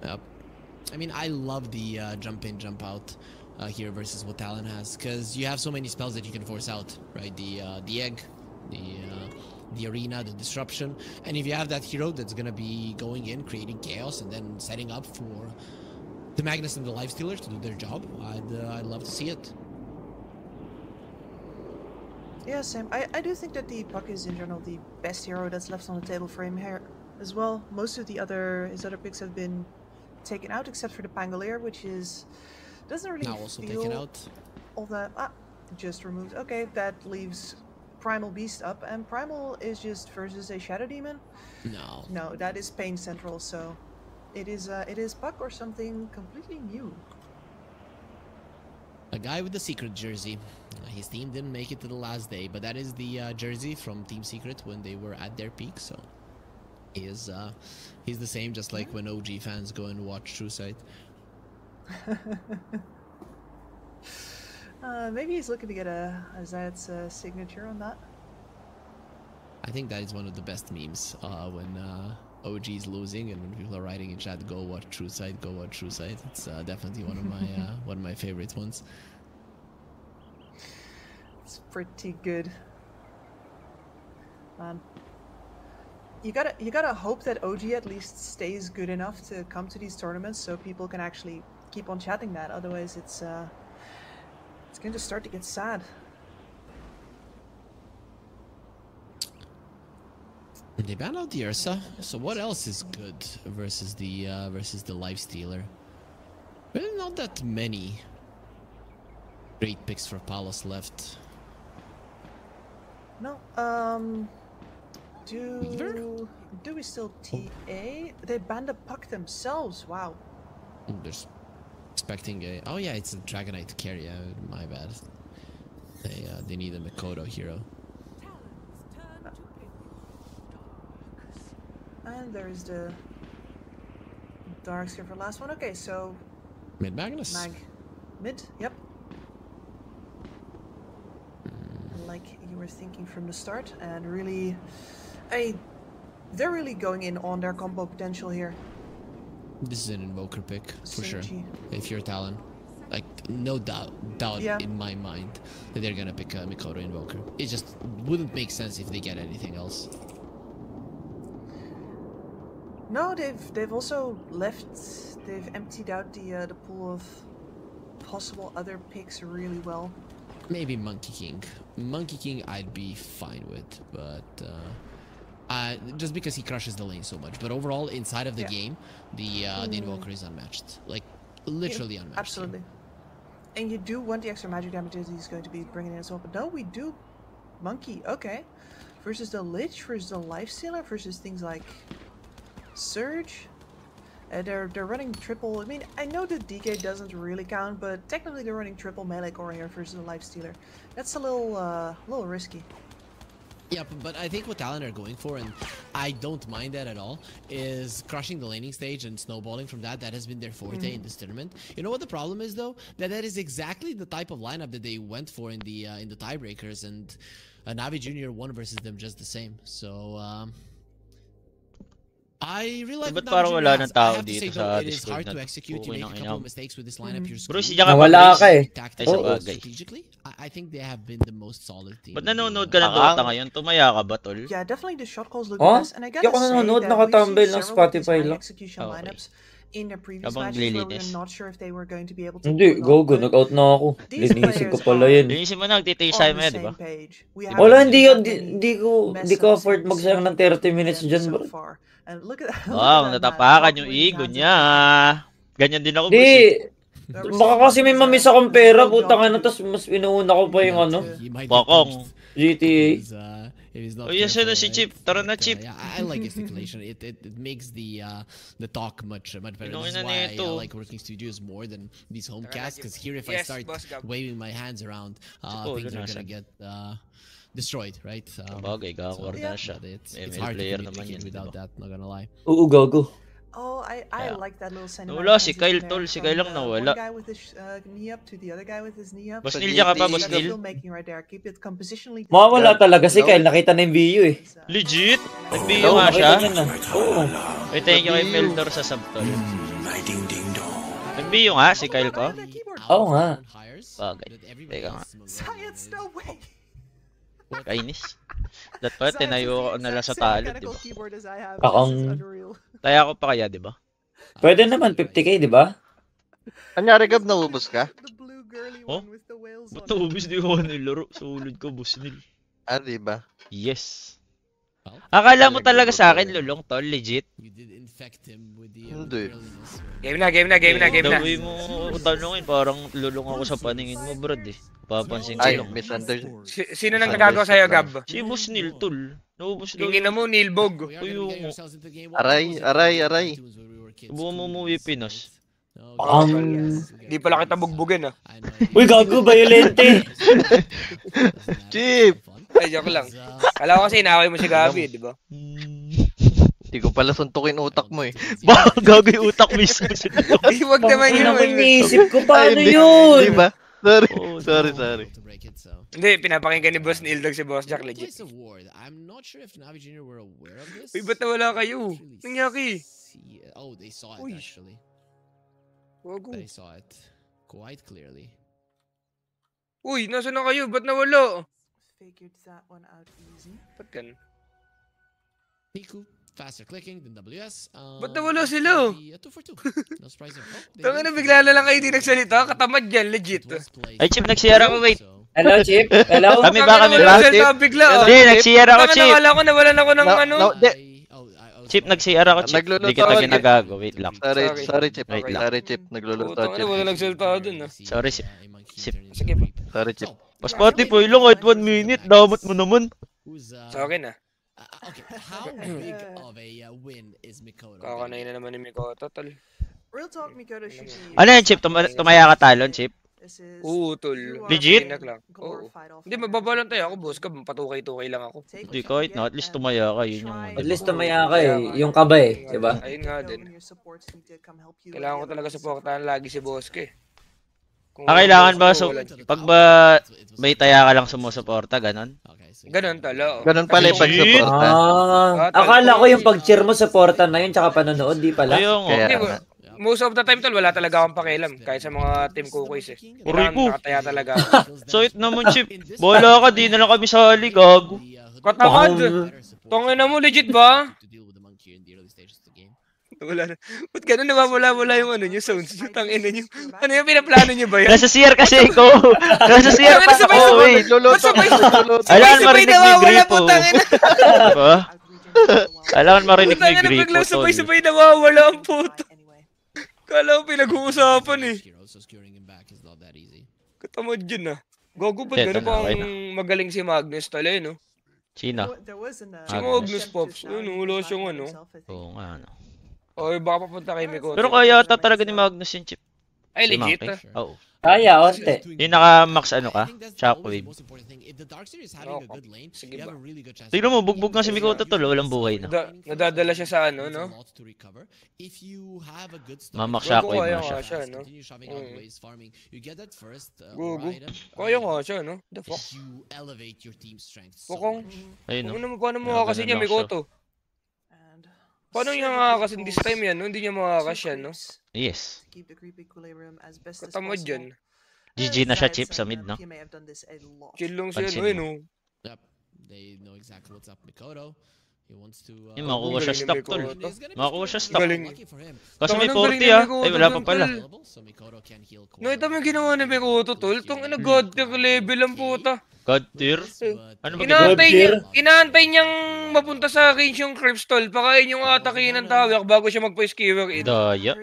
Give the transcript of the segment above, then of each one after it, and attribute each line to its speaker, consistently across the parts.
Speaker 1: Yep. I mean, I love the jump in, jump out here versus what Talon has, because you have so many spells that you can force out, right? The egg, the arena, the disruption, and if you have that hero that's gonna be going in, creating chaos, and then setting up for the Magnus and the Lifestealers to do their job, I'd love to see it.
Speaker 2: Yeah, same. I do think that the Puck is in general the best hero that's left on the table for him here as well. Most of his other picks have been taken out except for the Pangolier, which doesn't really
Speaker 1: Now also
Speaker 2: feel
Speaker 1: taken out.
Speaker 2: all that. Just removed. Okay, that leaves Primal Beast up, and Primal is just versus a Shadow Demon. No, that is Pain Central. So it is Puck or something completely new.
Speaker 1: A guy with the Secret jersey. His team didn't make it to the last day, but that is the jersey from Team Secret when they were at their peak. So he's the same, just like when OG fans go and watch True Sight.
Speaker 2: Maybe he's looking to get a Zayat's signature on that.
Speaker 1: I think that is one of the best memes when OG is losing and when people are writing in chat, "Go watch True Sight, go watch True Sight." It's definitely one of my favorite ones.
Speaker 2: It's pretty good, man. You gotta hope that OG at least stays good enough to come to these tournaments, so people can actually keep on chatting that. Otherwise, it's going to start to get sad.
Speaker 1: They banned out the Ursa, so what else is good versus the Lifestealer? Really not that many great picks for Palos left.
Speaker 2: No, do we still TA? They banned the Puck themselves. Wow.
Speaker 1: They're expecting a. Oh yeah, it's a Dragonite carry. My bad. They need a Mikoto hero.
Speaker 2: And there's the Darkseer for last one. Okay, so
Speaker 1: Mid Magnus.
Speaker 2: Mid. Yep. Like you were thinking from the start, and really, they're really going in on their combo potential here.
Speaker 1: This is an Invoker pick for
Speaker 2: Synergy.
Speaker 1: sure. If you're Talon, like no doubt
Speaker 2: Yeah.
Speaker 1: in my mind that they're gonna pick a Mikoto Invoker. It just wouldn't make sense if they get anything else.
Speaker 2: No, they've also left. They've emptied out the pool of possible other picks really well.
Speaker 1: Maybe Monkey King. Monkey King I'd be fine with, but just because he crushes the lane so much. But overall, inside of the game, the Invoker is unmatched. Like, literally unmatched.
Speaker 2: Absolutely. And you do want the extra magic damage that he's going to be bringing in as well. But no, we do Monkey. Okay. Versus the Lich, versus the Lifestealer, versus things like Surge. They're running triple. I mean, I know the DK doesn't really count, but technically they're running triple melee core here versus the Lifestealer. That's a little risky.
Speaker 1: Yeah, but I think what Talon are going for, and I don't mind that at all, is crushing the laning stage and snowballing from that. That has been their forte in this tournament. You know what the problem is though? That is exactly the type of lineup that they went for in the tiebreakers, and Navi Jr. won versus them just the same. So I really like.
Speaker 3: Ba't parang wala ng tao dito sa
Speaker 1: it is hard
Speaker 3: Discord
Speaker 1: to execute. You make a couple of mistakes with this lineup. You're
Speaker 3: Bruce,
Speaker 1: screwed.
Speaker 3: diyan ka pa,
Speaker 4: Nawala
Speaker 3: Bruce.
Speaker 4: ka eh.
Speaker 1: Tactically,
Speaker 3: bagay.
Speaker 1: strategically, I think they have been the most solid team.
Speaker 3: Ba't nanonood ka ng Dota ngayon? Tumaya ka ba, tol?
Speaker 2: Yeah, definitely the shot calls look
Speaker 4: Huh?
Speaker 2: best. And I
Speaker 4: Di
Speaker 2: gotta
Speaker 4: ako
Speaker 2: say
Speaker 4: nanonood,
Speaker 2: that
Speaker 4: nakatambay
Speaker 2: we've
Speaker 4: lang
Speaker 2: seen several of these
Speaker 4: Spotify
Speaker 2: high
Speaker 4: lang.
Speaker 2: execution
Speaker 3: Okay.
Speaker 2: lineups in the previous
Speaker 3: Habang
Speaker 2: matches where we
Speaker 3: nililinis.
Speaker 2: were not sure if they were going to be able to
Speaker 4: Hindi,
Speaker 2: pull it off,
Speaker 4: go.
Speaker 2: but
Speaker 4: Nag-out na ako.
Speaker 2: these
Speaker 4: Linisin ko
Speaker 2: players
Speaker 4: pala
Speaker 2: are
Speaker 4: yun.
Speaker 3: Linisin mo na, magtitay
Speaker 2: on
Speaker 3: tayo
Speaker 2: the
Speaker 3: mo, di ba?
Speaker 2: same page. We
Speaker 4: Wala,
Speaker 2: haven't
Speaker 4: hindi
Speaker 2: seen
Speaker 4: yun.
Speaker 2: that many
Speaker 4: Di ko
Speaker 2: mess-ups
Speaker 4: afford
Speaker 2: in
Speaker 4: magsayang ng 30 minutes
Speaker 2: synergy
Speaker 4: dyan,
Speaker 2: so
Speaker 4: bro.
Speaker 2: far. And look at that.
Speaker 3: Wow,
Speaker 2: Look at that man.
Speaker 3: natapakan
Speaker 2: Talking
Speaker 3: yung
Speaker 2: with his
Speaker 3: ego
Speaker 2: hands
Speaker 3: niya.
Speaker 2: up.
Speaker 3: Ganyan din ako,
Speaker 4: Di,
Speaker 3: Bruce.
Speaker 4: baka kasi may mamiss akong pera, putang ano, tas mas inuuna ko pa yung ano,
Speaker 1: He might get
Speaker 3: Bokong.
Speaker 1: punched
Speaker 4: GTA.
Speaker 1: if he's not
Speaker 3: Oh, yes,
Speaker 1: careful,
Speaker 3: ano si
Speaker 1: right?
Speaker 3: Chip? Tara na,
Speaker 1: But,
Speaker 3: Chip.
Speaker 1: yeah, I like gesticulation. It makes the talk much better. This is
Speaker 3: Ina
Speaker 1: why I
Speaker 3: nito.
Speaker 1: like working studios more than these home
Speaker 5: Tara na,
Speaker 1: casts. Because
Speaker 5: Chip.
Speaker 1: here, if I
Speaker 5: Yes,
Speaker 1: start
Speaker 5: Boss Gab.
Speaker 1: waving my hands around,
Speaker 3: Siguro
Speaker 1: things are
Speaker 3: nasa.
Speaker 1: gonna get destroyed, right?
Speaker 3: Bagay, kakakuha na siya.
Speaker 1: It's
Speaker 3: ML
Speaker 1: hard to
Speaker 3: player
Speaker 1: communicate
Speaker 3: naman yan,
Speaker 1: without
Speaker 3: diba?
Speaker 1: that. Not gonna lie.
Speaker 4: Oo, gago.
Speaker 2: Oh, I
Speaker 3: Yeah.
Speaker 2: like that little cinematic.
Speaker 3: Wala, si
Speaker 2: transition
Speaker 3: Kyle,
Speaker 2: there
Speaker 3: tol. Si
Speaker 2: from
Speaker 3: Kyle lang
Speaker 2: the
Speaker 3: nawala.
Speaker 2: One guy with his knee up to the other guy with his knee up.
Speaker 3: Boss
Speaker 5: So,
Speaker 3: Neil, diyan ka pa,
Speaker 5: DT
Speaker 3: Boss
Speaker 2: That's
Speaker 3: Neil?
Speaker 2: filmmaking right there. Keep it compositionally.
Speaker 4: Mawawala talaga si
Speaker 5: Hello?
Speaker 4: Kyle, nakita na yung video eh.
Speaker 3: Legit? Nag-BO
Speaker 4: Oo,
Speaker 3: nga siya?
Speaker 4: nakita niya na. Oo.
Speaker 3: Wait, thank you kay Feltor sa sub, tol. Nag-BU nga si Kyle ko.
Speaker 4: Oo nga.
Speaker 3: Bagay. Teka nga.
Speaker 2: Science, no way!
Speaker 3: Kainis. That pa, tinayo ko na lang sa talo, di ba?
Speaker 4: Akong-
Speaker 3: Taya ko pa kaya, di ba?
Speaker 4: Pwede naman 50k, di ba?
Speaker 5: Anyari, Gab, naubos ka?
Speaker 3: Oh? Ba't naubis di ko nilaro? Sulod ko, boss nil.
Speaker 5: Ah, di ba?
Speaker 3: Yes. Akala mo talaga sa akin, lulong tol, legit?
Speaker 5: Hindi.
Speaker 6: Game na.
Speaker 3: The way mo tanongin, parang lulong ako sa paningin mo, brad eh. Papansin ko
Speaker 5: Ay,
Speaker 3: lang.
Speaker 5: misunderstood.
Speaker 6: Sino nang nagagawa sa'yo, Gab?
Speaker 3: Si boss nil, tol. Naubos daw
Speaker 6: Tingin na mo, Nilbog.
Speaker 5: Aray.
Speaker 3: Buo mo umuwi Pinos.
Speaker 6: Di pala kita bugbugin, ah.
Speaker 4: Uy, gago, violente!
Speaker 5: Chip!
Speaker 6: Ay, joke lang. Kala ko kasi inaway mo si Gabi, di ba?
Speaker 5: Di ko pala suntukin utak mo eh.
Speaker 3: Ba, gagawin utak mismo si Lulong.
Speaker 6: Ay, wag naman
Speaker 4: Ano naman
Speaker 6: yun.
Speaker 4: iniisip ko, paano
Speaker 5: Ay,
Speaker 4: yun?
Speaker 5: Di ba? Sorry.
Speaker 3: Oh,
Speaker 5: Sorry.
Speaker 6: Hindi, pinapakinggan ni Boss Nildog si Boss Jack, legit. Uy, ba't nawala kayo? Nangyaki?
Speaker 1: Oh, they saw it
Speaker 6: Uy.
Speaker 1: actually.
Speaker 6: Wago.
Speaker 1: They saw it quite clearly.
Speaker 6: Uy, nasa na kayo? Ba't nawala?
Speaker 2: Figured that one out easy.
Speaker 6: Ba't gan?
Speaker 1: Niku, faster clicking than WS.
Speaker 6: Ba't nawala sila?
Speaker 1: 2 for 2. No surprise there. Oh,
Speaker 6: Tanga na, bigla na lang kayo di nagsalita. Katamad yan, legit.
Speaker 3: Ay, Chip, nag-share ako, wait.
Speaker 4: Hello, Chip? Hello?
Speaker 3: Kami ba, kami
Speaker 6: Wala
Speaker 3: ba?
Speaker 6: nagsalita bigla, ah.
Speaker 3: Hindi, nag-share ako,
Speaker 6: Tanga
Speaker 3: Chip.
Speaker 6: na, kala ko nawalan ako ng
Speaker 5: No,
Speaker 6: ano.
Speaker 5: no.
Speaker 3: Chip, nag-share ako, Chip.
Speaker 5: Nagluluto
Speaker 3: Hindi kita
Speaker 5: ako,
Speaker 3: ginagago, wait lang.
Speaker 5: Sorry, Chip.
Speaker 3: Wait lang.
Speaker 5: Sorry, Chip. Nagluluto,
Speaker 6: Tanga na,
Speaker 5: Chip.
Speaker 6: wala nagsalita dun, ah.
Speaker 3: Sorry, Chip.
Speaker 6: Sige.
Speaker 5: Sorry, Chip.
Speaker 3: Pas pati po, ilang kahit 1 minute, damat mo naman.
Speaker 6: Sa akin, ah.
Speaker 1: Okay, how big of a win is Mikoto?
Speaker 6: Kakanay na naman ni Mikoto, tol.
Speaker 2: Real talk, Mikoto should be.
Speaker 3: Ano yun, Chip? Tumaya ka talon, Chip?
Speaker 2: This is
Speaker 6: Oo, tol.
Speaker 3: Legit?
Speaker 6: Tinak lang. Oo.
Speaker 2: glorified off.
Speaker 6: Hindi, mababalan tayo ako, boss. Patukay-tukay lang ako.
Speaker 2: Take
Speaker 3: Hindi,
Speaker 2: what you
Speaker 3: kahit
Speaker 2: get
Speaker 3: na, at least
Speaker 2: and
Speaker 3: tumaya ka, yun yung
Speaker 2: try
Speaker 3: ano.
Speaker 4: At least
Speaker 2: to
Speaker 4: tumaya
Speaker 2: hold
Speaker 4: ka
Speaker 2: it.
Speaker 4: eh. Yung kaba eh, di ba?
Speaker 6: Ayun nga
Speaker 2: Know
Speaker 6: din.
Speaker 2: when your supports need to come help you
Speaker 6: Kailangan ko
Speaker 2: and
Speaker 6: talaga
Speaker 2: the others
Speaker 6: supportahan lagi si boss ko, eh. Kung
Speaker 3: Ah, kailangan ba,
Speaker 6: boss
Speaker 3: so,
Speaker 6: ko, wala-
Speaker 3: pag ba may taya ka lang sumusuporta, ganon?
Speaker 6: Ganon, talo.
Speaker 5: Ganun pala yung pagsuporta.
Speaker 4: Akala ko yung pag-cheer mo sa porta na yun, tsaka panonood, di pala.
Speaker 3: Ayun,
Speaker 5: Kaya
Speaker 6: Hindi,
Speaker 5: nga.
Speaker 6: most of the time, tol, wala talaga akong pakialam. Kahit sa mga team kukuis, eh.
Speaker 3: Uray
Speaker 6: Kailangan
Speaker 3: ko.
Speaker 6: nakataya talaga ako.
Speaker 3: So, it naman, Chip. Bola ka, di na lang kami sali, gago.
Speaker 6: Katamad! Tongin na mo, legit ba? Wala na. Ba't ganun nawawala-wala yung ano nyo, sounds nyo, tangin na nyo. Ano yung pinaplano nyo ba yan?
Speaker 3: Nasa CR kasi ko. Nasa CR pa
Speaker 6: Sabay-
Speaker 3: ako, wait.
Speaker 5: Nagluluto. Nagluluto.
Speaker 3: Alam,
Speaker 6: Sabay-sabay
Speaker 3: marinig ni
Speaker 6: nawawala
Speaker 3: Gripo.
Speaker 6: po, tangin na.
Speaker 3: Diba? Alam, marinig ni
Speaker 6: Tangin na
Speaker 3: Gripo,
Speaker 6: biglang
Speaker 3: tol.
Speaker 6: sabay-sabay nawawala ang puto.
Speaker 2: Anyway.
Speaker 6: Kala ko pinag-uusapan eh. Katamad yun ah. Gogo ba't
Speaker 3: Eto
Speaker 6: gano'n
Speaker 3: na,
Speaker 6: pa
Speaker 3: okay
Speaker 6: ang magaling si Magnus tala eh, no?
Speaker 3: Sino?
Speaker 2: There was an,
Speaker 6: Si
Speaker 3: Magnus.
Speaker 6: Magnus Pops, yun, wala siyang ano.
Speaker 3: Oo nga, ano.
Speaker 6: O, baka papunta kay Mikoto.
Speaker 3: Pero kaya ata talaga ni Magnus yung Chip.
Speaker 6: Ay,
Speaker 3: Si
Speaker 6: legit
Speaker 3: Monkey.
Speaker 6: ah.
Speaker 3: Oo.
Speaker 4: Kaya, onte.
Speaker 3: Yung naka-max ano ka? Shockwave.
Speaker 6: Sige ba?
Speaker 3: Tignan mo, bugbog nga si Mikoto tol, walang buhay na.
Speaker 6: Nadadala siya sa ano, no?
Speaker 3: Mamak
Speaker 6: Gogo
Speaker 3: shockwave
Speaker 6: kaya
Speaker 3: na siya.
Speaker 6: nga siya, no? Gogo.
Speaker 1: Gogo.
Speaker 6: Kaya nga siya, no? The fuck? Pukong.
Speaker 3: Ayun, no?
Speaker 6: Paano mo
Speaker 3: Kaya
Speaker 6: kasi
Speaker 3: ganun
Speaker 6: niya,
Speaker 3: lang
Speaker 6: Mikoto? Paano niya makakasin this time yan, no? Hindi niya makakas yan, no?
Speaker 3: Yes.
Speaker 6: Katamad yan.
Speaker 3: GG na siya, Chip, sa mid, no?
Speaker 6: Chill lang siya,
Speaker 3: Pansin
Speaker 6: no?
Speaker 3: mo.
Speaker 6: Eh, no?
Speaker 1: They know exactly what's up Mikoto. He wants to
Speaker 3: Yung makuha siya
Speaker 6: galing ni
Speaker 3: stock, tol.
Speaker 6: Mikoto.
Speaker 3: Makuha siya stock.
Speaker 6: Galing.
Speaker 3: Kasi may
Speaker 6: Tangan, ang galing
Speaker 3: 40
Speaker 6: ni
Speaker 3: ah.
Speaker 6: Mikoto
Speaker 3: Ay, wala pa
Speaker 6: dun,
Speaker 3: pala.
Speaker 6: tol. Nakita mo yung ginawa ni Mikoto, tol? Tong god tier level ang puta.
Speaker 3: God tier? Ano ba
Speaker 6: Inaantay
Speaker 4: God tier?
Speaker 6: inaantay niyang mapunta sa range yung Crips, tol. Pakain yung atakin ng tawag bago siya magpa-skewer in.
Speaker 3: Daya.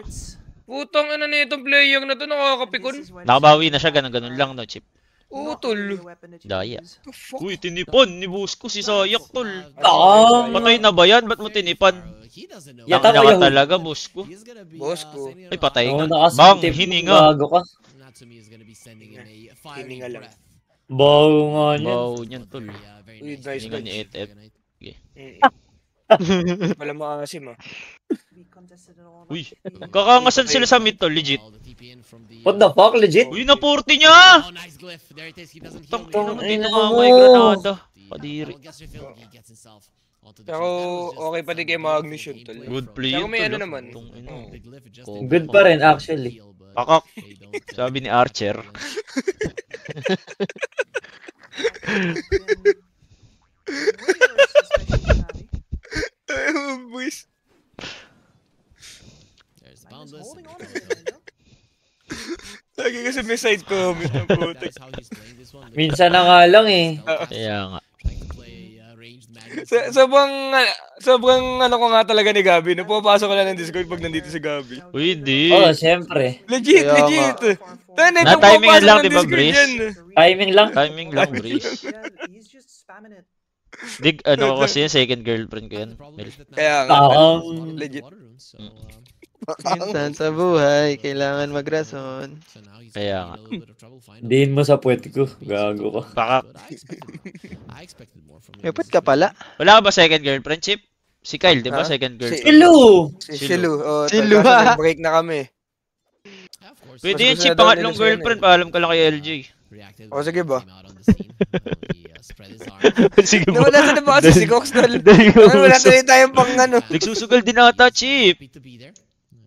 Speaker 6: Putang ina na itong player na to, nakakapikon.
Speaker 3: Nakabawi na siya, ganun lang, no, Chip.
Speaker 6: Oo, tol.
Speaker 3: Daya.
Speaker 6: The fuck?
Speaker 3: Uy, tinipon ni boss ko si Sayak, tol.
Speaker 4: Ah.
Speaker 3: Patay na ba yan? Ba't mo tinipan?
Speaker 4: Yata
Speaker 3: Tangina
Speaker 4: ko
Speaker 3: ka
Speaker 4: yung-
Speaker 3: talaga, boss ko.
Speaker 6: Boss ko.
Speaker 3: Ay, patay
Speaker 4: Oo,
Speaker 3: ka.
Speaker 4: nakasim
Speaker 3: Bang,
Speaker 4: tip.
Speaker 3: hininga.
Speaker 4: Bago ka.
Speaker 6: Hininga lang.
Speaker 4: Bago nga niyan.
Speaker 3: Wow, yan, tol.
Speaker 6: Uy, nice
Speaker 3: Hininga ni
Speaker 6: match.
Speaker 3: 8F.
Speaker 6: Wala maasim ah.
Speaker 3: Uy, kakangasan sila sa mid, tol, legit.
Speaker 4: What the fuck, legit?
Speaker 3: Uy, na 40 niya!
Speaker 1: Oh, nice glyph. There it is. He doesn't heal.
Speaker 3: Tang ina mo,
Speaker 4: Ina
Speaker 3: di na
Speaker 4: mo.
Speaker 3: may granada. Kadiri.
Speaker 6: Pero okay pa din kay Magnus yun, tol.
Speaker 3: Good play
Speaker 6: Pero
Speaker 3: yun,
Speaker 6: may
Speaker 3: tol,
Speaker 6: ano
Speaker 3: ah.
Speaker 6: naman.
Speaker 3: Tong ina.
Speaker 4: Good pa rin, actually.
Speaker 3: Pakak. Sabi ni Archer.
Speaker 6: Boys.
Speaker 1: There's Boundless.
Speaker 2: Holding on to it,
Speaker 6: Lagi kasi may side comment ng putik.
Speaker 4: Minsan na nga lang eh.
Speaker 3: Kaya nga.
Speaker 6: Sobrang ano ko nga talaga ni Gabi. Napapasok ko lang ng Discord pag nandito si Gabi.
Speaker 3: Uy, di.
Speaker 4: Oo, siyempre.
Speaker 6: Legit,
Speaker 5: Kaya
Speaker 6: legit.
Speaker 3: Na-timingan lang, di ba, Breeze?
Speaker 4: Timing lang.
Speaker 3: Timing lang, Breeze.
Speaker 2: Yeah, he's just spamming it.
Speaker 3: Dig, ano ko kasi yun, second girlfriend ko yan.
Speaker 6: Kaya nga. Legit.
Speaker 5: Minsan sa buhay, kailangan magrason.
Speaker 3: Kaya nga.
Speaker 4: Diin mo sa puwet ko. Gago ko.
Speaker 3: Pakak.
Speaker 5: Ipot ka pala.
Speaker 3: Wala ka ba second girlfriend, Chip? Si Kyle, di ba?
Speaker 6: Ha?
Speaker 3: Second girlfriend.
Speaker 4: Hello!
Speaker 6: Si Shilu. Oh,
Speaker 5: Si
Speaker 6: tol,
Speaker 5: Lu,
Speaker 6: kaso
Speaker 5: ha?
Speaker 6: nag-break na kami.
Speaker 3: Pwede
Speaker 6: Mas
Speaker 3: yun,
Speaker 6: gusto
Speaker 3: Chip.
Speaker 6: na daw
Speaker 3: Pangatlong
Speaker 6: nila sa
Speaker 3: girlfriend.
Speaker 6: yun,
Speaker 3: Paalam ka lang kay LJ.
Speaker 6: O, sige ba?
Speaker 3: Sige ba?
Speaker 6: Nawala na ba kasi si Cox, tol?
Speaker 3: Dahil ko
Speaker 6: Wala na rin tayong pang ano.
Speaker 3: nagsusugal din ata, Chip.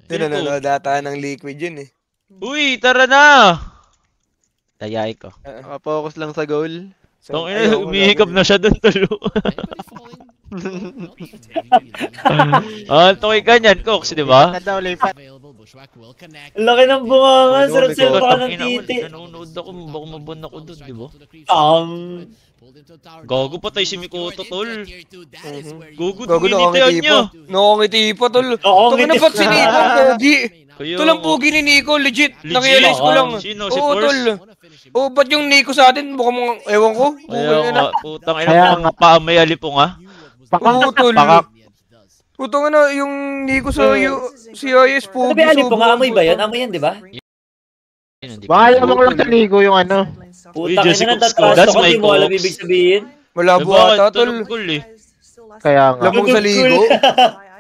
Speaker 6: Nanonood ata ng liquid yun eh.
Speaker 3: Uy, tara na! Tayay ko.
Speaker 5: Focus lang sa goal.
Speaker 3: Tong ina, umihikap na siya doon, tulo. Ah, toy ka niyan, Cox, di ba?
Speaker 5: Nadaw lipat.
Speaker 4: Laki ng bunganga. Sarap
Speaker 6: Ikaw,
Speaker 4: selpa ka ng
Speaker 3: Ina,
Speaker 4: titi.
Speaker 3: nanonood ako, baka mabon ako doon, di ba?
Speaker 1: Gago
Speaker 3: patay si Mikoto, tol. Gogo,
Speaker 6: Gago na
Speaker 3: duminitayan
Speaker 6: kong
Speaker 3: niya.
Speaker 6: Nakangiti pa, tol.
Speaker 4: Oo,
Speaker 6: Ito na ba't si Nico, Pogi?
Speaker 3: Kaya
Speaker 6: Ito lang
Speaker 3: nga.
Speaker 6: Pogi ni Nico, legit.
Speaker 3: Legit?
Speaker 6: Nakialis ko lang.
Speaker 3: Sino? Si
Speaker 6: Oo,
Speaker 3: Force?
Speaker 6: tol. Oo, ba't yung Nico sa atin? Mukhang, ewan ko.
Speaker 3: Kaya
Speaker 6: Okay
Speaker 3: nga,
Speaker 6: na.
Speaker 3: putang ina, mga paa may alipong, ha?
Speaker 6: Oo, tol.
Speaker 3: Pakak.
Speaker 6: Putang ina, yung Nico sa si IS,
Speaker 4: Ano
Speaker 6: Pogi.
Speaker 4: ba yan?
Speaker 6: sobrang-
Speaker 4: Amoy ba yan? Amoy yan, di ba?
Speaker 5: Baka lamang lang sa ligo yung ano.
Speaker 3: Uy,
Speaker 4: Putang
Speaker 3: Jesse
Speaker 4: ina,
Speaker 3: Cox ko.
Speaker 4: natatrasto
Speaker 3: That's
Speaker 4: ka.
Speaker 3: my
Speaker 4: Di mo alam
Speaker 3: Cox.
Speaker 4: ibig sabihin.
Speaker 6: Malabo
Speaker 3: Diba,
Speaker 6: ata, tol.
Speaker 3: tulog cool eh.
Speaker 5: Kaya nga.
Speaker 6: Lamang sa ligo.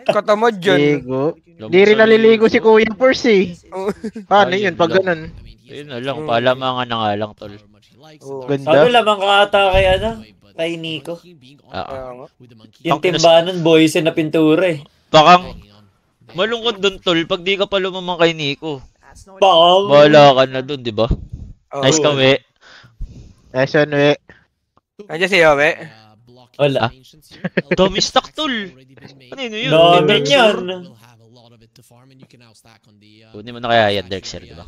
Speaker 6: Katamad dyan.
Speaker 5: Ligo. Di rin naliligo si Kuya Force eh. Paano yun pag ganun?
Speaker 3: Yun na lang, palamangan na nga lang, tol.
Speaker 6: Oo.
Speaker 4: Sabi
Speaker 5: Ganda.
Speaker 4: lamang ka ata kay ano? Kay Nico.
Speaker 6: Kaya nga.
Speaker 4: Yung timbanan, boys na pintura eh.
Speaker 3: Bakang, malungkot dun, tol, pag di ka pa lumamang kay Nico.
Speaker 4: Bakang.
Speaker 3: Bahala ka na dun, di ba?
Speaker 6: Oo.
Speaker 3: Nice kami.
Speaker 5: Lesson we.
Speaker 6: Nandiyan si Yowe.
Speaker 4: Wala.
Speaker 3: Dami stock, tol. Ano yun?
Speaker 4: Dami yan.
Speaker 3: Kunin mo na kaya yan, Derkser, di ba?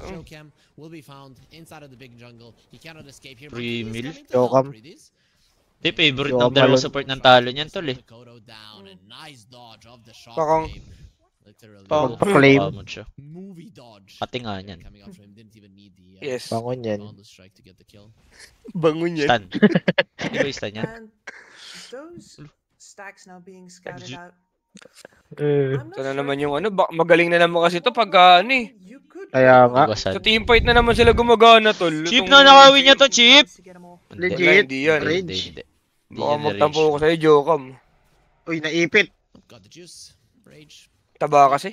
Speaker 3: Free meal?
Speaker 5: Jokam.
Speaker 3: Di, favorite
Speaker 5: Yo,
Speaker 3: ng dalawang
Speaker 5: malun-
Speaker 3: support ng talo niyan, tol eh.
Speaker 6: Bakang.
Speaker 5: Pagpa-claim.
Speaker 3: Pamod siya. Pati nga niyan.
Speaker 6: Yes.
Speaker 5: Bangon yan.
Speaker 6: Bangon yan.
Speaker 3: Stan. Di ba yung stan yan?
Speaker 2: And those stacks now being scattered out.
Speaker 6: Ito na naman yung ano, magaling na naman kasi ito pagka ano eh.
Speaker 2: You could
Speaker 5: Kaya nga.
Speaker 6: Sa
Speaker 3: Iwasan.
Speaker 6: teamfight na naman sila gumagana, tol.
Speaker 3: Chip
Speaker 6: Itong-
Speaker 3: na nakawin niya to, Chip!
Speaker 2: to get them all.
Speaker 5: Legit.
Speaker 6: Hindi yan.
Speaker 5: Range.
Speaker 3: Hindi.
Speaker 6: Baka magtampo ko sa'yo, Jokam.
Speaker 5: Uy, naipit.
Speaker 6: Taba kasi.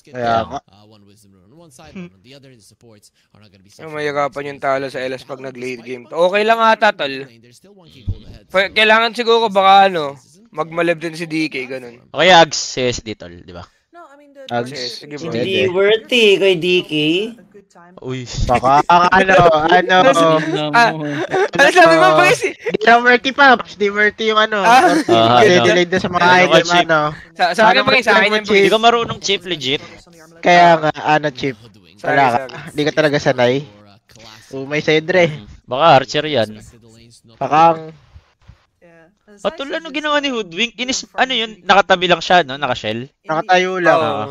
Speaker 5: Kaya nga.
Speaker 6: Mahirapan yung talo sa LS pag nag-late game. Okay lang ata, tol. Kailangan siguro baka ano, magmalab din si DK, ganun.
Speaker 3: Okay, Ags, CSD, tol, di ba?
Speaker 2: No, I mean
Speaker 5: Ags.
Speaker 6: Sige, bro.
Speaker 4: Hindi worthy kay DK.
Speaker 2: a good time.
Speaker 3: Uy.
Speaker 5: Baka ano.
Speaker 6: Ano sabi mo, boys?
Speaker 5: Di na worthy pa. Di worthy yung ano.
Speaker 6: Ah.
Speaker 5: Delayed na sa mga
Speaker 3: Ano
Speaker 5: item
Speaker 3: ka, Chip?
Speaker 5: ano.
Speaker 6: Sa akin,
Speaker 5: Ano
Speaker 6: boys, sa akin
Speaker 5: mo,
Speaker 6: yan,
Speaker 5: Chip?
Speaker 3: Hindi
Speaker 6: boys.
Speaker 3: ka marunong, Chip, legit.
Speaker 5: Kaya nga, ano Chip.
Speaker 6: Sorry,
Speaker 5: Wala ka.
Speaker 6: sorry.
Speaker 5: Di ka talaga sanay. Umay sa Edre.
Speaker 3: Baka Archer yan.
Speaker 5: Pakang.
Speaker 2: Yeah.
Speaker 3: Tol, ano ginawa ni Hoodwink? Ano yun? Nakatabi lang siya, no? Nakashell?
Speaker 5: Nakatayo lang.
Speaker 6: Oo.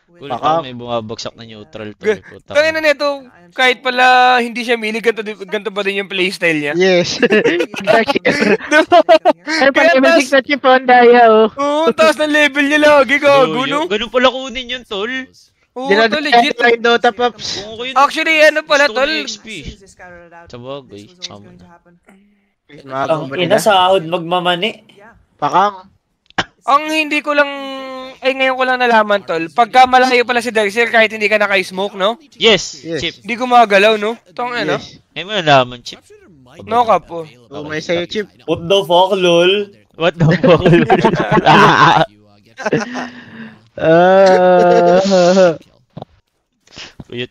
Speaker 3: Cool,
Speaker 5: Baka-
Speaker 3: may bumabagsak na neutral, tol. Putang.
Speaker 6: Kaya na nito, kahit pala hindi siya mili, ganito pa din yung playstyle niya.
Speaker 5: Yes.
Speaker 6: Diba?
Speaker 5: Ano pa
Speaker 6: Kaya
Speaker 5: level
Speaker 6: tas-
Speaker 5: 6 na Chip on Daya oh.
Speaker 6: Oo, taas ng level niya lagi, gago, no?
Speaker 3: Ganun pala kunin yun, tol.
Speaker 6: Oo, to legit.
Speaker 5: Yung Dota Pops.
Speaker 3: Kung ako yun,
Speaker 6: Actually, ano pala,
Speaker 3: gusto ko
Speaker 6: tol?
Speaker 3: ng XP.
Speaker 2: Sa
Speaker 3: bagay, tama na.
Speaker 4: Ang ina sahod magmamani.
Speaker 5: Pakang.
Speaker 6: Ang hindi ko lang, ay ngayon ko lang nalaman, tol. Pagka malayo pala si Dexter, kahit hindi ka naka-smoke, no?
Speaker 3: Yes,
Speaker 5: Yes.
Speaker 3: Chip.
Speaker 6: Hindi gumagalaw, no? Tong ano?
Speaker 5: Yes.
Speaker 3: Ngayon mo nalaman, Chip.
Speaker 6: Knock up, oh.
Speaker 5: May sa'yo, Chip.
Speaker 4: What the fuck, lol?
Speaker 3: What the fuck?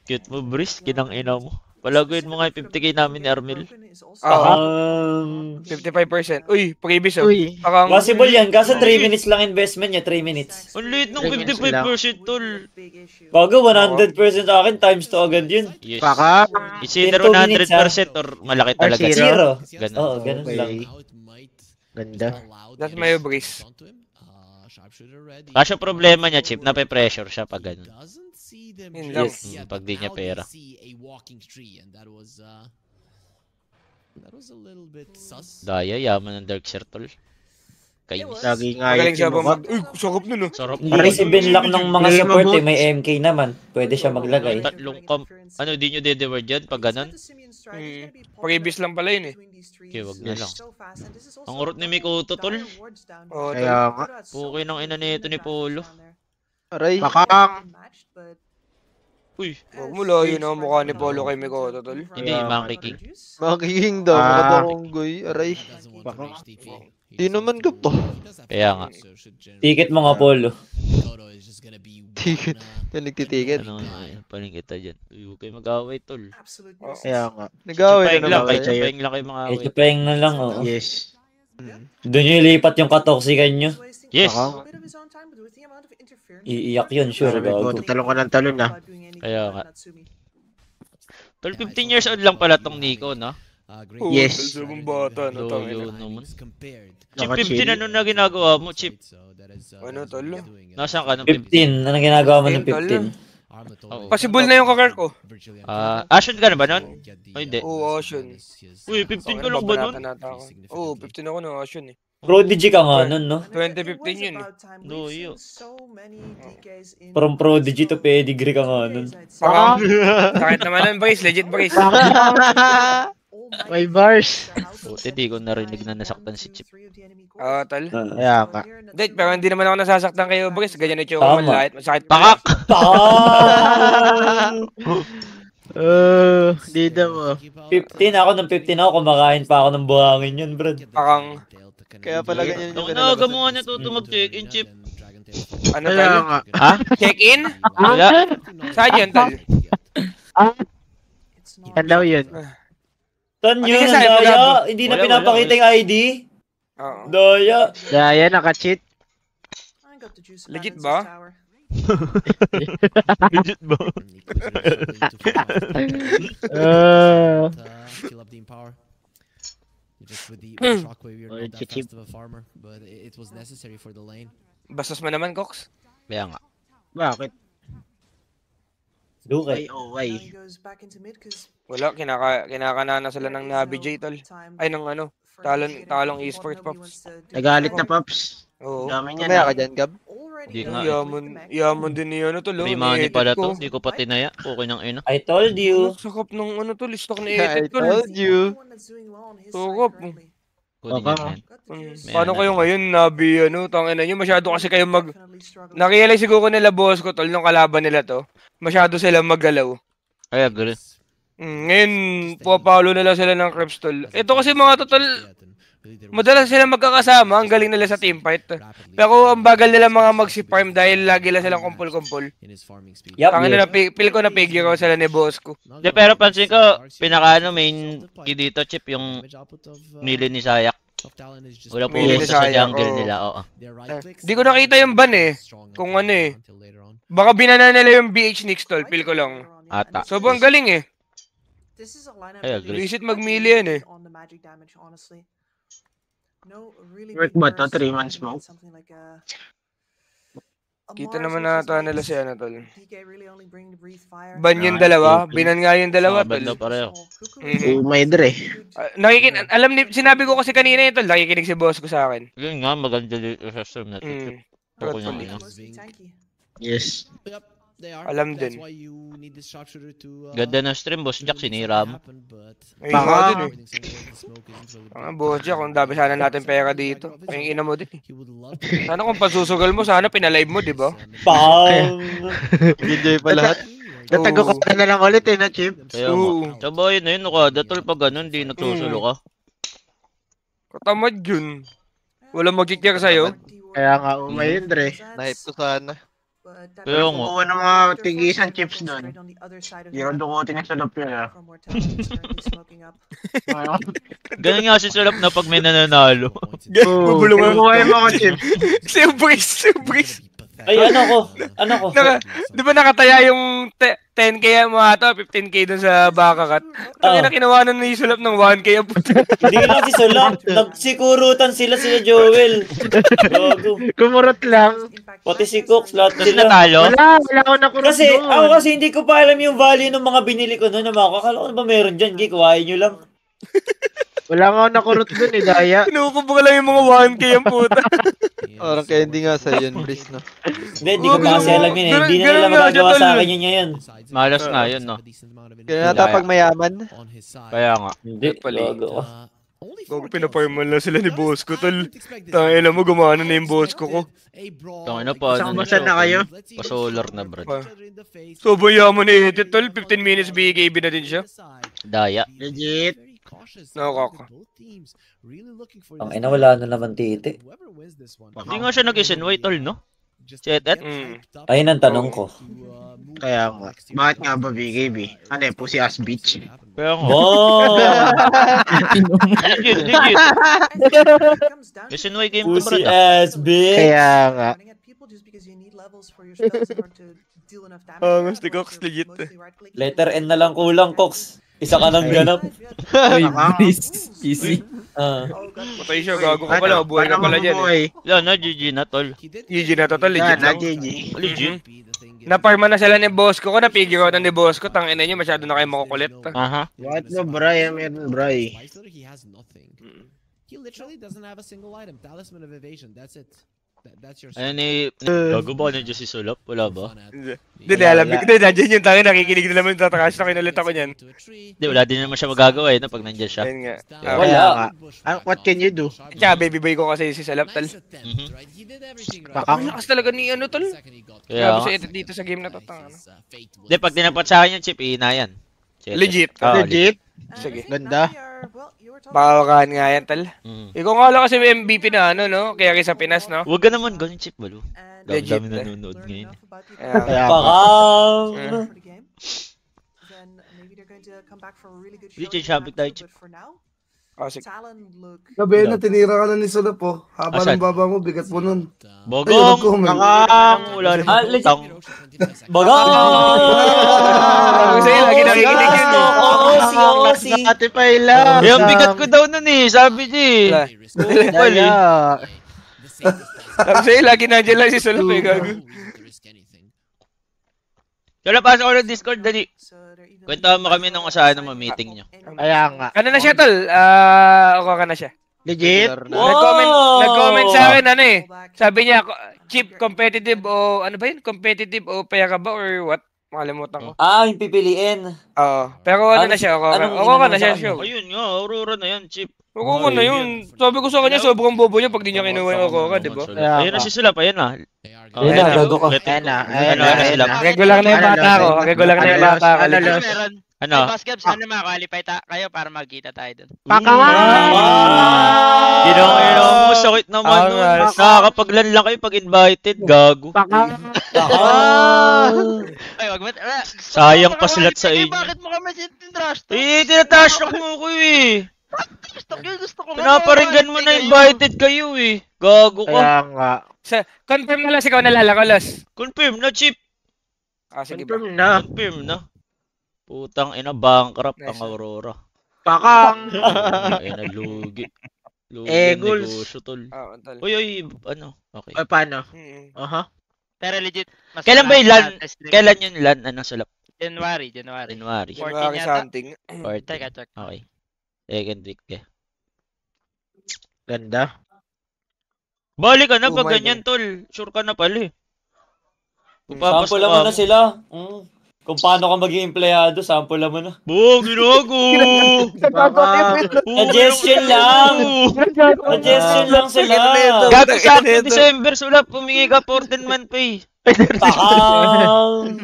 Speaker 3: Cute mo, Brice. Kinang ina mo. Palaguin mo nga yung 50k namin ni Armil.
Speaker 6: Oo. 55%.
Speaker 2: 55%.
Speaker 6: Uy, previous oh.
Speaker 5: Uy.
Speaker 6: Parang...
Speaker 4: Possible yan, kaso 3 minutes lang investment niya, 3 minutes.
Speaker 3: Ang liit ng 55% tol.
Speaker 4: Bago 100% sa akin, times 2 agad yun.
Speaker 3: Yes.
Speaker 5: Baka.
Speaker 3: It's either
Speaker 4: 2 minutes,
Speaker 3: 100% or malaki talaga.
Speaker 5: Zero.
Speaker 3: Ganun.
Speaker 4: Oo, ganun
Speaker 5: Okay.
Speaker 4: lang.
Speaker 5: Ganda.
Speaker 6: That's my Brice.
Speaker 3: Kaso problema niya, Chip, nape-pressure siya pag ganun.
Speaker 6: Yun lang.
Speaker 3: Pag di niya pera. Daya, yaman ng Dark Circle. Kainis.
Speaker 5: Lagi nga
Speaker 6: Magaling siya
Speaker 5: yung
Speaker 6: ba mag... Uy, sarap nun oh.
Speaker 3: Sarap.
Speaker 4: Pare si Binlock ng mga
Speaker 5: Game
Speaker 4: support
Speaker 5: about-
Speaker 4: may MK naman. Pwede siya maglagay.
Speaker 3: Tatlong ano, di nyo de-word yan pag ganun?
Speaker 6: Previous lang pala yun eh.
Speaker 3: Okay, wag na lang. Ang urot ni Mikoto, tol.
Speaker 6: Oo,
Speaker 5: Kaya nga.
Speaker 3: Okay ng ina nito ni Polo.
Speaker 5: Aray. Bakang.
Speaker 3: Uy,
Speaker 6: Huwag mo layo na ang mukha ni Polo kay Mikoto, tol.
Speaker 3: hindi, Monkey King.
Speaker 7: Magiging daw, makadonggoy. Aray. Di naman ka pa.
Speaker 3: Kaya nga.
Speaker 4: Ticket mo nga, Polo.
Speaker 7: Ticket. Yan nagtitiket.
Speaker 3: Ano, paling kita dyan. Uy, huwag kayo mag-away, tol.
Speaker 5: Kaya nga.
Speaker 7: Nag-away
Speaker 3: Chupeng
Speaker 7: na
Speaker 3: lang,
Speaker 7: naman.
Speaker 3: kahit
Speaker 7: kayo.
Speaker 3: chupeng lang kayo mga away.
Speaker 4: Ipapeng na lang, oo.
Speaker 5: Yes.
Speaker 4: Doon nyo ilipat yung katoksikan nyo.
Speaker 3: Yes!
Speaker 5: Bakang.
Speaker 4: Iiyak yun, sure.
Speaker 5: Sabi ko,
Speaker 4: Gago.
Speaker 5: talong ka ng talon na.
Speaker 3: Kaya nga. Tol, 15 years old lang pala tong Nico, no?
Speaker 6: Oo,
Speaker 5: Yes.
Speaker 6: tol, sabong bata na
Speaker 3: Loyo
Speaker 6: tangin.
Speaker 3: naman. Chip,
Speaker 5: Naka-chill.
Speaker 3: 15 ano na ginagawa mo, Chip?
Speaker 6: Ano, tol?
Speaker 3: Nasaan ka ng
Speaker 4: 15. Anong ginagawa mo ng
Speaker 6: 15,
Speaker 4: 15?
Speaker 3: Oo.
Speaker 6: Possible na yung kakar ko.
Speaker 3: Ashen ka na ba nun? O hindi?
Speaker 6: Oo, Ocean.
Speaker 3: Uy, 15 ka lang ba nun?
Speaker 6: Oo, 15 ako ng Ocean eh.
Speaker 4: Prodigy ka nga nun, no?
Speaker 6: 2015 yun eh.
Speaker 3: Loyo.
Speaker 4: From Prodigy to Pedigree ka nga nun.
Speaker 6: Parang, sakit naman ng Brace, legit Brace.
Speaker 5: May bars.
Speaker 3: Buti di ko narinig na nasaktan si Chip.
Speaker 6: Oo, tol.
Speaker 5: Kaya nga.
Speaker 6: Hindi, pero hindi naman ako nasasaktan kayo Brace. Ganyan ito yung
Speaker 4: Tama.
Speaker 6: malait. Masakit
Speaker 3: Pakak!
Speaker 5: Di daw mo.
Speaker 4: 15 ako, nung 15 ako, kumakain pa ako ng buhangin yun, bro.
Speaker 6: Parang,
Speaker 7: Kaya pala ganyan yung
Speaker 3: Ang naga mo nga natuto mag-check-in, Chip.
Speaker 6: ano
Speaker 5: Kaya
Speaker 6: tol?
Speaker 5: nga.
Speaker 3: Ha?
Speaker 6: Check-in?
Speaker 3: Wala.
Speaker 6: Saan yan, tol?
Speaker 5: Yan daw yun.
Speaker 4: Saan
Speaker 6: Ano
Speaker 4: yun?
Speaker 6: yung
Speaker 4: Ang
Speaker 6: sa'yo,
Speaker 4: daya?
Speaker 6: Gabo?
Speaker 4: Hindi na
Speaker 3: Wala,
Speaker 4: pinapakita
Speaker 3: wala.
Speaker 4: yung ID?
Speaker 6: Oo.
Speaker 4: Daya.
Speaker 5: Daya, naka-cheat.
Speaker 6: Legit ba?
Speaker 3: Legit ba?
Speaker 6: Bastos mo naman, Cox.
Speaker 3: Kaya nga.
Speaker 5: Bakit?
Speaker 4: Dukay.
Speaker 5: Ay, oh, ay.
Speaker 6: Wala, kinakanana sila ng Navi J, tol. Ay, ng ano, talong esports, Pops.
Speaker 5: Nagalit na, Pops.
Speaker 6: Oo.
Speaker 5: Dami niya
Speaker 7: Mamaya
Speaker 5: na.
Speaker 7: ka dyan, Gab.
Speaker 3: Di nga.
Speaker 6: Yaman din ni ano, tol.
Speaker 3: May
Speaker 6: oh,
Speaker 3: money
Speaker 6: ni-edit
Speaker 3: pala
Speaker 6: ko.
Speaker 3: to. Di ko pa tinaya. Okay ng ina.
Speaker 4: I told you.
Speaker 6: Sakap ng ano, tol. Stock ni
Speaker 7: I
Speaker 6: edit, tol.
Speaker 7: told you.
Speaker 6: Sakap.
Speaker 3: Kunin
Speaker 5: Baka.
Speaker 3: yan.
Speaker 6: Mm. Paano kayo ngayon, Navi, ano, tangin na nyo, masyado kasi kayo narealize siguro nila, boss ko, tol, nung kalaban nila to, masyado sila maggalaw.
Speaker 3: I agree.
Speaker 6: Ngayon, pupalo nila sila ng creeps, tol. Ito kasi mga to, tol, madalas sila magkakasama, ang galing nila sa teamfight. Pero ang bagal nila mga magsi-farm dahil lagi lang silang kumpul-kumpul.
Speaker 4: Yup,
Speaker 6: Tangin
Speaker 4: yes.
Speaker 6: na, feel ko na figure ko sila ni boss ko.
Speaker 3: Di, pero pansin ko, pinaka main key dito, Chip, yung nili ni Sayak. Wala po
Speaker 6: Mili ni
Speaker 3: sa
Speaker 6: Sayak,
Speaker 3: jungle
Speaker 6: oo.
Speaker 3: nila, oo.
Speaker 6: Di ko nakita yung ban eh. Kung ano eh. Baka binana nila yung BH Nix, tol, feel ko lang.
Speaker 3: Ata.
Speaker 6: Sobrang galing eh.
Speaker 3: I agree.
Speaker 6: Visit mag-melee yan eh.
Speaker 5: Work ba to? 3 months mo?
Speaker 6: Kita naman nata nila si ano, tol. Ban yung dalawa, binan nga yung dalawa,
Speaker 3: Ban
Speaker 6: tol.
Speaker 3: daw pareho.
Speaker 6: Mhm.
Speaker 5: Umay dre.
Speaker 6: Alam ni, sinabi ko kasi kanina ito, nakikinig si boss ko sa akin.
Speaker 3: Yun nga, maganda dito sa stream na to, Chip.
Speaker 6: Mm.
Speaker 3: Okay ng ina.
Speaker 5: Yes.
Speaker 6: Alam din.
Speaker 3: Ganda ng stream, Boss Jack, sinira mo.
Speaker 6: Ay,
Speaker 5: Baka-
Speaker 6: nga din eh. Ang boss Jack, kung dami sana natin pera dito. Ay, ina mo din eh. Sana kung pasusugal mo, sana pinalive mo, di ba?
Speaker 4: Pang!
Speaker 7: Enjoy pa lahat.
Speaker 5: Tatago ka na lang ulit na Chip.
Speaker 3: Kaya nga. Sabayan na yun, Okada, tol, pag ganun, di nagsusulo ka.
Speaker 6: Katamad yun. Walang mag-check sa'yo.
Speaker 5: Kaya nga, umayin, Dre.
Speaker 7: Nahype ko sana.
Speaker 3: Kaya nga.
Speaker 5: Kukuha ng mga tigisan chips doon. Yung dukutin yung sulap yun, ah.
Speaker 3: Ganun nga si Sulap na pag may nananalo.
Speaker 6: Bubulungan.
Speaker 5: Kukuha yung mga chips.
Speaker 6: Subris.
Speaker 4: Ay, ano ko?
Speaker 6: Di ba nakataya yung 10k mo ato, 15k dun sa baka kat? Ang kinuha na sulap ng 1k ang puto.
Speaker 4: Hindi lang si Sulap. Nagsikurutan sila Joel. Gago.
Speaker 5: Kumurot lang.
Speaker 4: Pati si Cox, lahat
Speaker 3: Tapos
Speaker 4: sila.
Speaker 3: natalo?
Speaker 5: Wala ako nakurot
Speaker 4: Kasi,
Speaker 5: doon.
Speaker 4: ako kasi hindi ko pa alam yung value ng mga binili ko noon na mga kakala ko na ba meron dyan, Gi, kuhain nyo lang.
Speaker 5: Wala nga ako nakurot doon eh, Daya.
Speaker 6: Kinukuha lang yung mga 1k ang puta.
Speaker 7: Parang kaya hindi nga sa'yo yun, Brice, no?
Speaker 4: Hindi ko pa kasi alam yun eh. Hindi na nila magagawa sa akin yun ngayon.
Speaker 3: Malas nga yun, no?
Speaker 7: Kaya nata pag mayaman.
Speaker 3: Kaya nga.
Speaker 4: Hindi, gago ko.
Speaker 6: Gago, pinaparman lang sila ni Bosco, tol. Tangina mo, gumana na yung Bosco ko.
Speaker 3: Tangina pa.
Speaker 5: Isang basa na kayo?
Speaker 3: Pa-solar na, brad.
Speaker 6: Sobrang yaman ni Edit, tol. 15 minutes BKB na din siya.
Speaker 3: Daya.
Speaker 5: Legit.
Speaker 6: Nakaka.
Speaker 4: Ang ina, wala na naman titi.
Speaker 3: Hindi nga siya nag-isinway, tol, no? Chetet?
Speaker 4: Ayun ang tanong ko.
Speaker 5: Kaya nga. Bakit nga ba BKB? Ano eh, pussy ass bitch.
Speaker 3: Kaya nga.
Speaker 4: Oh!
Speaker 3: Legit. Isinway game to,
Speaker 4: Pussy
Speaker 3: brad.
Speaker 4: ass bitch!
Speaker 5: Kaya nga.
Speaker 6: Gusto ko, legit.
Speaker 4: Letter N na lang kulang, Cox. Isa ka nang ganap.
Speaker 8: Easy.
Speaker 6: Patay siya, gago ka pala. Buhay ka pala dyan.
Speaker 3: Yan na, GG na, tol.
Speaker 6: GG na to, tol. Legit lang.
Speaker 3: Legit.
Speaker 6: Naparma na sila ni Bosco ko. Napigil ko na ni Bosco. Tangina niyo, masyado na kayo makukulit.
Speaker 3: Aha.
Speaker 5: What no, Bray? Meron, Bray.
Speaker 1: He literally doesn't have a single item. Talisman of Evasion, that's it. That's your
Speaker 3: Ano ni... Gago ba nandiyan si Sulap? Wala ba?
Speaker 6: Hindi, alam ko. Hindi, nandiyan yung tangin. Nakikinig na naman yung tatakas na kinulit ako niyan.
Speaker 3: Hindi, wala din naman siya magagawa eh, no, pag nandiyan siya.
Speaker 6: Ayun nga.
Speaker 5: Wala nga. What can you do?
Speaker 6: Tsaka baby boy ko kasi si Salap, tol.
Speaker 5: Bakang.
Speaker 6: Lakas talaga ni ano, tol.
Speaker 3: Kaya
Speaker 6: Grabe
Speaker 3: nga.
Speaker 6: sa edit dito sa game na to. Tangina.
Speaker 3: Hindi, pag tinapat sa akin yung chip, ihina yan.
Speaker 6: Legit.
Speaker 5: Legit?
Speaker 6: Sige.
Speaker 5: Ganda.
Speaker 6: Bakawakan nga yan, tal. Ikaw nga lang kasi may MVP na ano, no? Kaya sa Pinas, no?
Speaker 3: Huwag ka naman ganun chip, balo.
Speaker 6: Legit.
Speaker 3: Dami nanonood ngayon.
Speaker 5: Kaya
Speaker 4: Pakang!
Speaker 3: Richard, shabik tayo chip.
Speaker 6: Oh, sige.
Speaker 9: Gabi na, tinira ka na ni Sulap, oh. Haba
Speaker 3: Asan?
Speaker 9: ng baba mo, bigat mo nun.
Speaker 3: Bogong!
Speaker 9: Ayun,
Speaker 3: Bakang! Wala rin utang.
Speaker 4: Bagang!
Speaker 6: Kasi lagi nakikinig yun, eh.
Speaker 4: Oo, si.
Speaker 5: Ate Paila.
Speaker 3: Eh, ang bigat ko daw nun eh, sabi niya eh.
Speaker 5: Daya.
Speaker 6: Kasi lagi nandiyan lang si Sulap, eh, gago.
Speaker 3: Kaya pasok ko ng Discord, dali. Kwentuhan mo kami nung asahan ng meeting nyo.
Speaker 5: Kaya nga.
Speaker 6: Ano na siya, tol? Okay ka na siya.
Speaker 5: Legit?
Speaker 6: Nag-comment sa akin, ano eh. Sabi niya, cheap, competitive o, ano ba yun? Competitive o pera ba or what? Makalimutan ko.
Speaker 4: Yung pipiliin.
Speaker 6: Oo. Pero ano na siya, okay ka na siya, show.
Speaker 3: Ayun nga, Aurora na yan, chip.
Speaker 6: Okay ka na yun. Sabi ko sa kanya, sobrang bobo niya pag di niya kinuha yung okay ka, di ba?
Speaker 3: Ayun na si Sulap, ayun na.
Speaker 4: Ayun na, gago ko.
Speaker 5: Ayan na.
Speaker 3: Ano na sila?
Speaker 6: Regular na yung bata ko. Regular na yung bata ko.
Speaker 3: Ano?
Speaker 10: Boss Gab, sana makakwalify kayo para magkita tayo dun.
Speaker 3: Ginong mo, sakit naman nun. Nakakapaglan lang kayo pag invited, gago.
Speaker 10: Ay, wag mo.
Speaker 3: Sayang pa slot sa inyo.
Speaker 10: Bakit mo kami tinrash to?
Speaker 3: Eh, tinatash talk mo ko eh.
Speaker 10: Gusto ko nga.
Speaker 3: Pinaparinggan mo na invited kayo eh. Gago ka.
Speaker 5: Kaya nga.
Speaker 6: Confirm na lang ikaw nalala ko, Los.
Speaker 3: Confirm na, chip.
Speaker 6: Sige ba?
Speaker 5: Confirm na.
Speaker 3: Confirm na. Putang ina, bankrupt ang Aurora.
Speaker 5: Pakang.
Speaker 3: Ay, nalugi. Lugi ang
Speaker 5: Goals.
Speaker 3: negosyo, tol.
Speaker 6: Tol.
Speaker 3: Uy, ano? Okay.
Speaker 5: Ay, paano?
Speaker 10: Pero legit.
Speaker 3: Kailan ba yung LAN? Kailan yung LAN? Anong sulap?
Speaker 10: January.
Speaker 3: January.
Speaker 6: January something.
Speaker 10: Teka, check.
Speaker 3: Okay. Second week eh.
Speaker 5: Ganda.
Speaker 3: Balik ka na
Speaker 6: Oh
Speaker 3: pag
Speaker 6: my
Speaker 3: ganyan, tol. Sure ka na pala eh.
Speaker 4: Sample mo na sila. Kung paano ka maging empleyado, sample mo na.
Speaker 3: Ginago!
Speaker 4: Suggestion lang! Suggestion lang sila!
Speaker 3: Gato sa akin, December, sulap, pumingi ka 14-month pay.
Speaker 4: Pakang!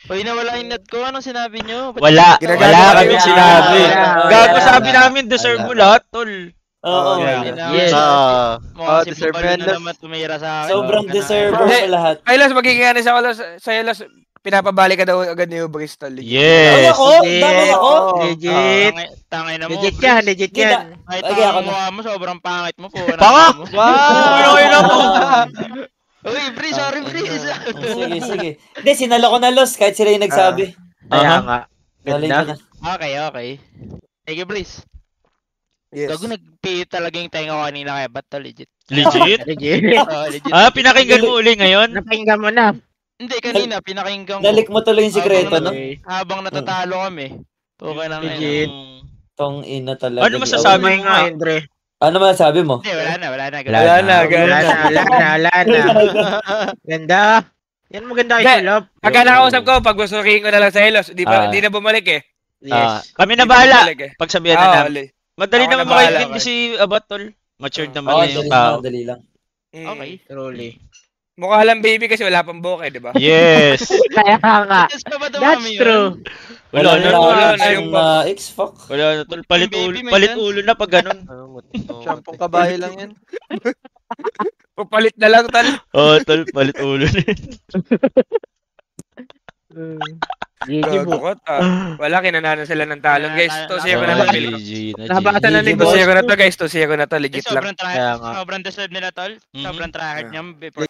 Speaker 10: Uy, nawala yung net ko. Anong sinabi nyo?
Speaker 3: Wala
Speaker 6: Ginagawa
Speaker 3: kami
Speaker 6: kayo.
Speaker 3: sinabi.
Speaker 4: Wala.
Speaker 3: Gago, sabi namin, deserve mo lahat, tol.
Speaker 4: Oo.
Speaker 5: Yes.
Speaker 10: Mga si
Speaker 7: deserve
Speaker 10: Pablo
Speaker 7: yan,
Speaker 10: na
Speaker 7: Las.
Speaker 10: naman tumira sa akin.
Speaker 4: Sobrang deserve
Speaker 6: Hindi.
Speaker 4: mo lahat.
Speaker 6: Ay, Las, magiging honest ako, Las. Sa'yo, Las, pinapabalik ka daw agad ni Ubris, tol.
Speaker 4: Ay,
Speaker 3: Yes.
Speaker 4: ako? Dapat ako?
Speaker 5: Legit.
Speaker 10: Tangay na mo.
Speaker 5: Legit
Speaker 10: Bris.
Speaker 5: yan, legit yan.
Speaker 10: Kahit
Speaker 4: Okay, ako
Speaker 10: ang
Speaker 4: na.
Speaker 10: mukha mo, sobrang pangit mo po.
Speaker 3: Tanga!
Speaker 10: Wow!
Speaker 3: Uy, na mo.
Speaker 10: Uy, Bris, sorry, Bris.
Speaker 4: Sige, sige. Hindi, sinalo ko na Los kahit sila yung nagsabi.
Speaker 5: Kaya nga.
Speaker 4: Galing ko
Speaker 5: Ganda.
Speaker 4: na.
Speaker 10: Okay. Thank you, Bris.
Speaker 6: Yes.
Speaker 10: Gago, nagpiit talaga yung tenga ko kanina kaya ba't to legit?
Speaker 3: Legit?
Speaker 5: Legit.
Speaker 10: Legit.
Speaker 3: Pinakinggan mo uli ngayon?
Speaker 5: Napakinggan mo na.
Speaker 10: Hindi, kanina, pinakinggan ko.
Speaker 4: Nalik mo tuloy yung sikreto, no?
Speaker 10: Habang natatalo kami. Okay lang
Speaker 5: Legit.
Speaker 10: ngayon.
Speaker 4: Tong ina talaga.
Speaker 3: Ano masasabi
Speaker 5: May
Speaker 3: mo
Speaker 5: nga,
Speaker 3: nga?
Speaker 5: Andre.
Speaker 4: Ano masasabi mo?
Speaker 10: Hindi, wala na.
Speaker 3: Wala
Speaker 6: Wala na,
Speaker 5: Wala na. Ganda. Yan maganda
Speaker 6: Hindi.
Speaker 5: kay Sulap.
Speaker 6: Pagka nakausap ko, paggustuhin ko na lang sa Elos, di na bumalik eh.
Speaker 5: Yes.
Speaker 3: Kami na
Speaker 6: Di
Speaker 3: bahala.
Speaker 6: bumalik eh.
Speaker 3: Pagsabihan na namin. Madali
Speaker 6: Ako
Speaker 3: naman
Speaker 6: na bahala,
Speaker 3: makaintindi si Abat, tol. Matured naman
Speaker 4: Oo,
Speaker 3: na yung
Speaker 4: dali
Speaker 3: tao.
Speaker 4: lang, dali lang.
Speaker 10: Okay.
Speaker 5: Truly.
Speaker 6: Mukha lang baby kasi wala pang buhok eh, di ba?
Speaker 3: Yes.
Speaker 5: Kaya nga.
Speaker 10: Yes pa ba
Speaker 5: That's
Speaker 10: dumami yun?
Speaker 5: true.
Speaker 3: Wala na,
Speaker 6: wala
Speaker 3: tol.
Speaker 6: na yung
Speaker 4: X-Fuck.
Speaker 3: Wala na, tol. Palit
Speaker 10: Baby,
Speaker 3: ulo,
Speaker 10: may
Speaker 3: palit
Speaker 10: chance.
Speaker 3: ulo na pag ganun.
Speaker 7: Shampong kabayo lang yan.
Speaker 6: Papalit na lang, tal.
Speaker 3: Oo, tol. Palit ulo na yun.
Speaker 5: GG po.
Speaker 6: Gagot, wala, kinanana sila ng talon, guys. Tusiya ko na to, Phil.
Speaker 5: Nabasa na ni
Speaker 4: GG,
Speaker 5: boss.
Speaker 6: Tusiya ko na to, guys. Tusiya ko na to, legit lang.
Speaker 10: Sobrang
Speaker 5: Kaya nga.
Speaker 10: sobrang deserve nila, tol. Sobrang tryhard niya before